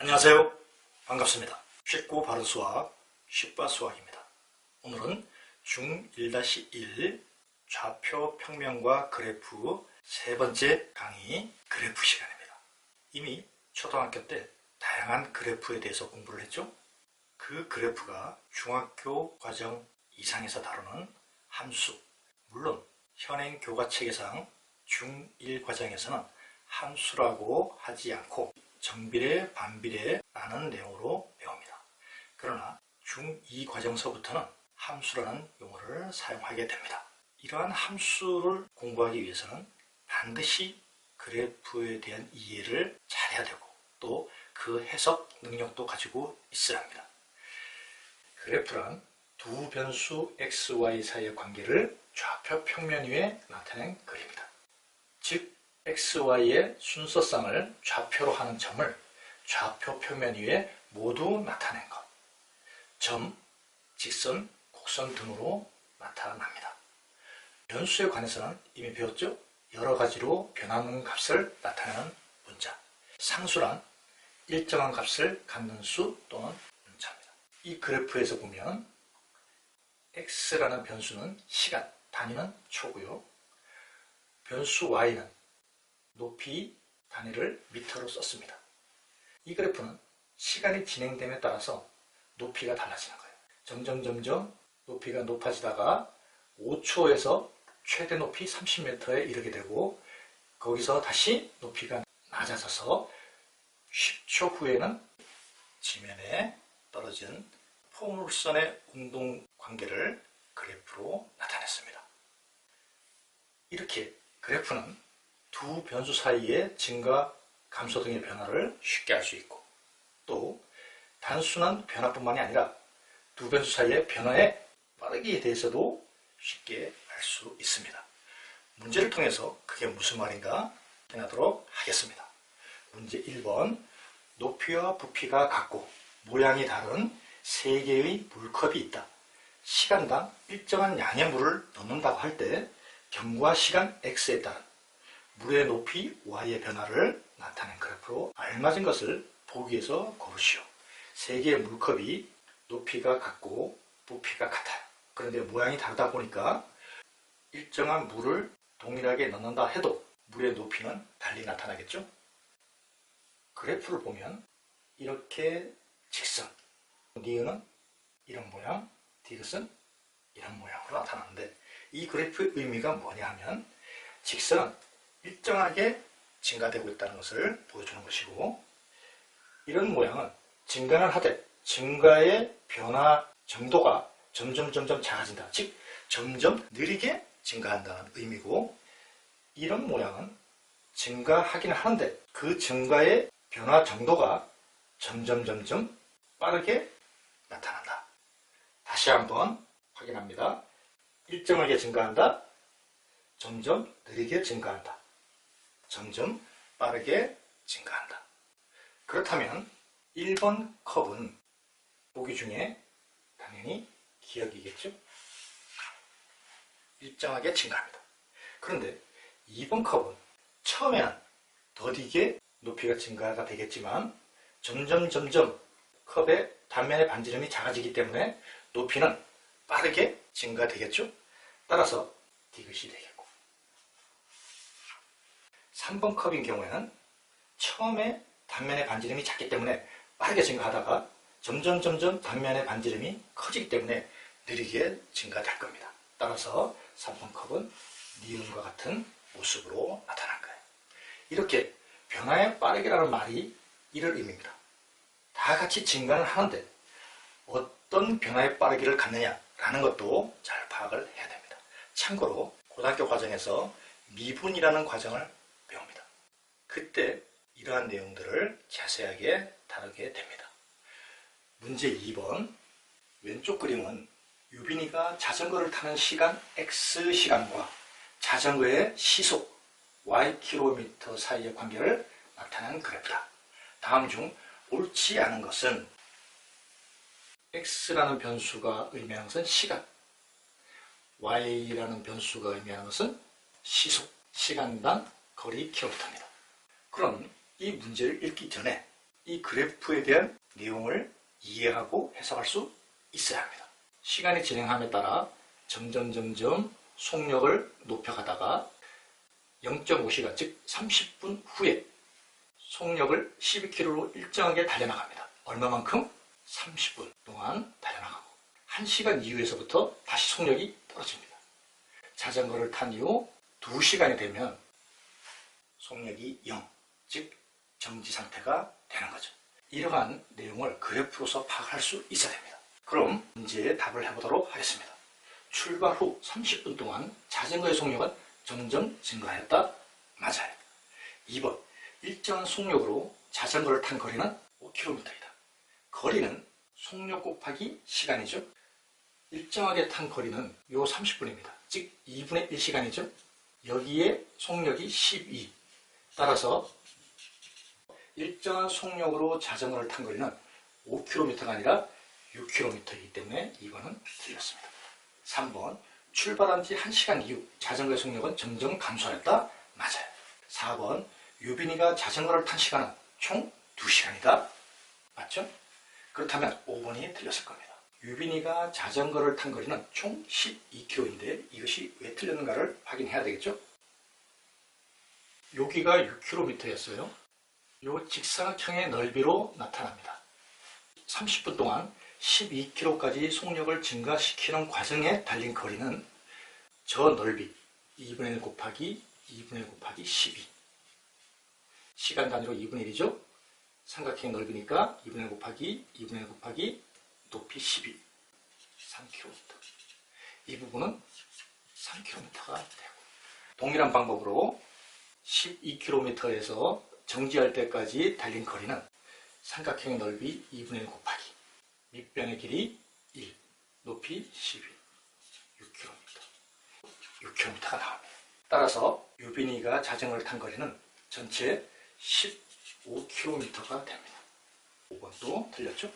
안녕하세요. 반갑습니다. 쉽고 바른 수학, 쉽바 수학입니다. 오늘은 중1-1 좌표 평면과 그래프 세 번째 강의 그래프 시간입니다. 이미 초등학교 때 다양한 그래프에 대해서 공부를 했죠. 그 그래프가 중학교 과정 이상에서 다루는 함수, 물론 현행 교과책에상 중1 과정에서는 함수라고 하지 않고 정비례, 반비례라는 내용으로 배웁니다. 그러나 중2 과정서부터는 함수라는 용어를 사용하게 됩니다. 이러한 함수를 공부하기 위해서는 반드시 그래프에 대한 이해를 잘해야 되고 또 그 해석 능력도 가지고 있어야 합니다. 그래프란 두 변수 x, y 사이의 관계를 좌표 평면 위에 나타낸 그림이다. 즉 x, y의 순서쌍을 좌표로 하는 점을 좌표 평면 위에 모두 나타낸 것. 점, 직선, 곡선 등으로 나타납니다. 변수에 관해서는 이미 배웠죠? 여러 가지로 변하는 값을 나타내는 문자. 상수란 일정한 값을 갖는 수 또는 문자입니다. 이 그래프에서 보면 x라는 변수는 시간, 단위는 초고요. 변수 y는 높이 단위를 미터로 썼습니다. 이 그래프는 시간이 진행됨에 따라서 높이가 달라지는 거예요. 점점 높이가 높아지다가 5초에서 최대 높이 30m에 이르게 되고 거기서 다시 높이가 낮아져서 10초 후에는 지면에 떨어진 포물선의 운동 관계를 그래프로 나타냈습니다. 이렇게 그래프는 두 변수 사이의 증가, 감소 등의 변화를 쉽게 알 수 있고 또 단순한 변화뿐만이 아니라 두 변수 사이의 변화의 빠르기에 대해서도 쉽게 알 수 있습니다. 문제를 통해서 그게 무슨 말인가 확인하도록 하겠습니다. 문제 1번 높이와 부피가 같고 모양이 다른 세 개의 물컵이 있다. 시간당 일정한 양의 물을 넣는다고 할 때 경과 시간 x에 따른 물의 높이 y의 변화를 나타낸 그래프로 알맞은 것을 보기에서 고르시오. 세 개의 물컵이 높이가 같고 부피가 같아요. 그런데 모양이 다르다 보니까 일정한 물을 동일하게 넣는다 해도 물의 높이는 달리 나타나겠죠? 그래프를 보면 이렇게 직선, 니은은 이런 모양, 디귿은 이런 모양으로 나타나는데 이 그래프의 의미가 뭐냐 하면 직선은 일정하게 증가되고 있다는 것을 보여주는 것이고 이런 모양은 증가는 하되 증가의 변화 정도가 점점 작아진다. 즉 점점 느리게 증가한다는 의미고 이런 모양은 증가하긴 하는데 그 증가의 변화 정도가 점점 빠르게 나타난다. 다시 한번 확인합니다. 일정하게 증가한다. 점점 느리게 증가한다. 점점 빠르게 증가한다. 그렇다면 1번 컵은 보기 중에 당연히 기억이겠죠? 일정하게 증가합니다. 그런데 2번 컵은 처음에는 더디게 높이가 증가가 되겠지만 점점 컵의 단면의 반지름이 작아지기 때문에 높이는 빠르게 증가되겠죠? 따라서 디귿이 되겠고 3번 컵인 경우에는 처음에 단면의 반지름이 작기 때문에 빠르게 증가하다가 점점 단면의 반지름이 커지기 때문에 느리게 증가될 겁니다. 따라서 3번 컵은 니은과 같은 모습으로 나타난 거예요. 이렇게 변화의 빠르기라는 말이 이를 의미입니다. 다 같이 증가는 하는데 어떤 변화의 빠르기를 갖느냐라는 것도 잘 파악을 해야 됩니다. 참고로 고등학교 과정에서 미분이라는 과정을 배웁니다. 그때 이러한 내용들을 자세하게 다루게 됩니다. 문제 2번 왼쪽 그림은 유빈이가 자전거를 타는 시간 X시간과 자전거의 시속 Ykm 사이의 관계를 나타내는 그래프다. 다음 중 옳지 않은 것은 X라는 변수가 의미하는 것은 시간, Y라는 변수가 의미하는 것은 시속, 시간당 거리 km입니다. 그럼 이 문제를 읽기 전에 이 그래프에 대한 내용을 이해하고 해석할 수 있어야 합니다. 시간이 진행함에 따라 점점 속력을 높여가다가 0.5시간 즉 30분 후에 속력을 12km로 일정하게 달려나갑니다. 얼마만큼? 30분 동안 달려나가고 1시간 이후에서부터 다시 속력이 떨어집니다. 자전거를 탄 이후 2시간이 되면 속력이 0, 즉 정지 상태가 되는 거죠. 이러한 내용을 그래프로서 파악할 수 있어야 됩니다. 그럼 이제 답을 해보도록 하겠습니다. 출발 후 30분 동안 자전거의 속력은 점점 증가하였다. 맞아요. 2번, 일정한 속력으로 자전거를 탄 거리는 5km이다. 거리는 속력 곱하기 시간이죠. 일정하게 탄 거리는 요 30분입니다. 즉 2분의 1시간이죠. 여기에 속력이 12. 따라서 일정한 속력으로 자전거를 탄 거리는 5km가 아니라 6km이기 때문에 2번은 틀렸습니다. 3번, 출발한 지 1시간 이후 자전거의 속력은 점점 감소하였다. 맞아요. 4번, 유빈이가 자전거를 탄 시간은 총 2시간이다. 맞죠? 그렇다면 5번이 틀렸을 겁니다. 유빈이가 자전거를 탄 거리는 총 12km인데 이것이 왜 틀렸는가를 확인해야 되겠죠? 여기가 6km였어요. 요 직사각형의 넓이로 나타납니다. 30분 동안 12km까지 속력을 증가시키는 과정에 달린 거리는 저 넓이 2분의 1 곱하기 2분의 1 곱하기 12 시간 단위로 2분의 1이죠. 삼각형의 넓이니까 2분의 1 곱하기 2분의 1 곱하기 높이 12 3km. 이 부분은 3km가 되고 동일한 방법으로 12km에서 정지할 때까지 달린 거리는 삼각형의 넓이 2분의 1 곱하기 밑변의 길이 1, 높이 12, 6km가 나옵니다. 따라서 유빈이가 자전거를 탄 거리는 전체 15km가 됩니다. 5번도 틀렸죠?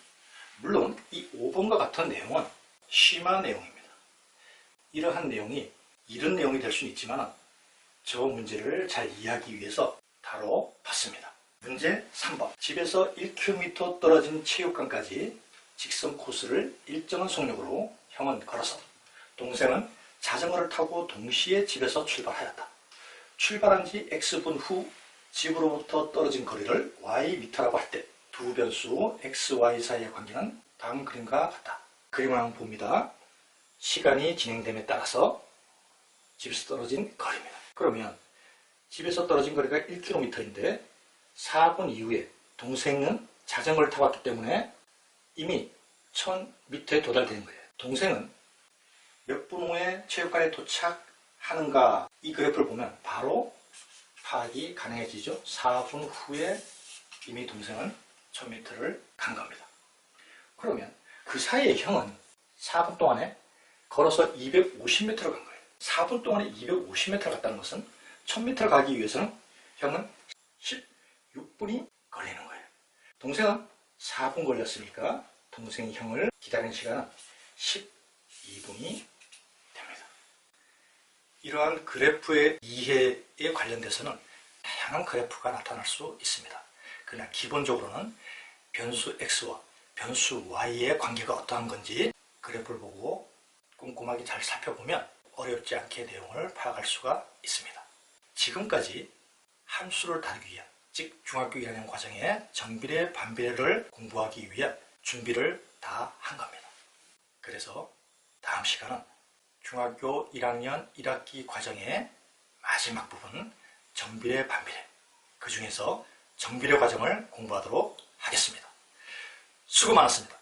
물론 이 5번과 같은 내용은 심화 내용입니다. 이러한 내용이 이런 내용이 될 수는 있지만 저 문제를 잘 이해하기 위해서 다뤄봤습니다. 문제 3번, 집에서 1km 떨어진 체육관까지 직선 코스를 일정한 속력으로 형은 걸어서 동생은 자전거를 타고 동시에 집에서 출발하였다. 출발한 지 X분 후 집으로부터 떨어진 거리를 Ym라고 할 때 두 변수 X, Y 사이의 관계는 다음 그림과 같다. 그림을 한번 봅니다. 시간이 진행됨에 따라서 집에서 떨어진 거리입니다. 그러면 집에서 떨어진 거리가 1km인데 4분 이후에 동생은 자전거를 타고 왔기 때문에 이미 1000m에 도달되는 거예요. 동생은 몇 분 후에 체육관에 도착하는가, 이 그래프를 보면 바로 파악이 가능해지죠. 4분 후에 이미 동생은 1000m를 간 겁니다. 그러면 그 사이에 형은 4분 동안에 걸어서 250m를 간 거예요. 4분 동안에 250m를 갔다는 것은 1000m를 가기 위해서는 형은 16분이 걸리는 거예요. 동생은 4분 걸렸으니까 동생 형을 기다리는 시간은 12분이 됩니다. 이러한 그래프의 이해에 관련돼서는 다양한 그래프가 나타날 수 있습니다. 그러나 기본적으로는 변수 X와 변수 Y의 관계가 어떠한 건지 그래프를 보고 꼼꼼하게 잘 살펴보면 어렵지 않게 내용을 파악할 수가 있습니다. 지금까지 함수를 다루기 위한, 즉 중학교 1학년 과정의 정비례, 반비례를 공부하기 위한 준비를 다 한 겁니다. 그래서 다음 시간은 중학교 1학년 1학기 과정의 마지막 부분 정비례, 반비례, 그 중에서 정비례 과정을 공부하도록 하겠습니다. 수고 많았습니다.